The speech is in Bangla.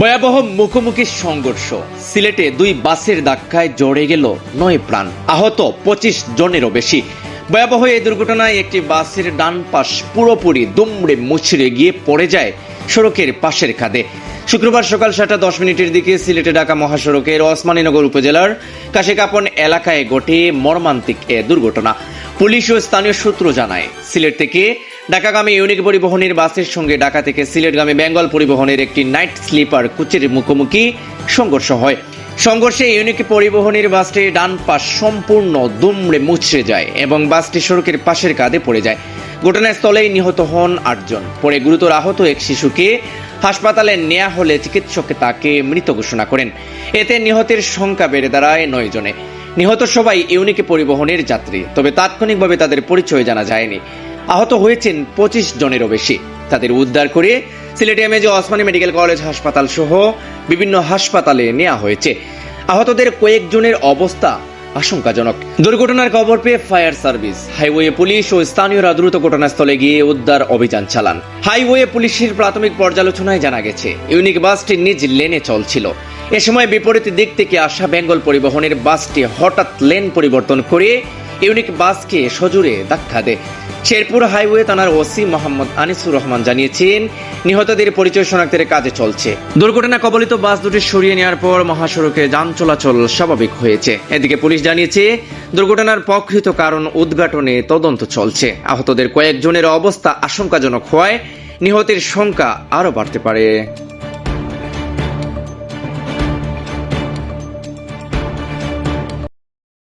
ভয়াবহ মুখোমুখি সংঘর্ষ। সিলেটে দুই বাসের ধাক্কায় জড়ে গেল 9 প্রাণ, আহত 25 জনেরও বেশি। ভয়াবহ এই দুর্ঘটনায় একটি বাসের ডান পাশ পুরোপুরি দুমড়ে মুচড়ে গিয়ে পড়ে যায় সড়কের পাশের খাদে। শুক্রবার সকাল 7:10 দিকে সিলেটে ঢাকা মহাসড়কের ওসমানীনগর উপজেলার কাশিকাপন এলাকায় ঘটে মর্মান্তিক এ দুর্ঘটনা। পুলিশ ও স্থানীয় সূত্র জানায়, সিলেট থেকে ঢাকাগামী ইউনিক পরিবহনের বাসের সঙ্গে ঢাকা থেকে সিলেটগামী বেঙ্গল পরিবহনের একটি নাইট স্লিপার কোচের মুখোমুখি সংঘর্ষ হয়। সংঘর্ষে ইউনিক পরিবহনের বাসটির ডান পাশ সম্পূর্ণ দুমড়ে মুচড়ে যায় এবং বাসটি সড়কের পাশের কাঁধে পড়ে যায়। ঘটনাস্থলেই নিহত হন 8 জন। পরে গুরুতর আহত এক শিশুকে হাসপাতালে নেওয়া হলে চিকিৎসক তাকে মৃত ঘোষণা করেন। এতে নিহতের সংখ্যা বেড়ে দাঁড়ায় 9 জনে। নিহত সবাই ইউনিক পরিবহনের যাত্রী, তবে তাৎক্ষণিকভাবে তাদের পরিচয় জানা যায়নি। আহত হয়েছেন 25 জনেরও বেশি। তাদের উদ্ধার করে Sylhet MAG Osmani medical college হাসপাতাল সহ বিভিন্ন হাসপাতালে নেওয়া হয়েছে। আহতদের কয়েকজনের অবস্থা আশঙ্কাজনক। দুর্ঘটনার খবর পেয়ে ফায়ার সার্ভিস, হাইওয়ে পুলিশ ও স্থানীয়রা দ্রুত ঘটনাস্থলে গিয়ে উদ্ধার অভিযান চালান। হাইওয়ে পুলিশের প্রাথমিক পর্যালোচনায় জানা গেছে, ইউনিক বাসটি নিজ লেনে চলছিল। এ সময় বিপরীত দিক থেকে আসা বেঙ্গল পরিবহনের বাসটি হঠাৎ লেন পরিবর্তন করে ইউনিক বাসকে সজোরে ধাক্কা দেয়। শেরপুর হাইওয়ে থানার ওসি মোহাম্মদ আনিসুর রহমান জানিয়েছেন, নিহতদের পরিচয় শনাক্তের কাজে চলছে। দুর্ঘটনা কবলিত বাস দুটি সরিয়ে নেওয়ার পর মহাসড়কে যান চলাচল স্বাভাবিক হয়েছে। এদিকে পুলিশ জানিয়েছে, দুর্ঘটনার প্রকৃত কারণ উদ্ঘাটনে তদন্ত চলছে। আহতদের কয়েকজনের অবস্থা আশঙ্কাজনক হওয়ায় নিহতের সংখ্যা আরও বাড়তে পারে।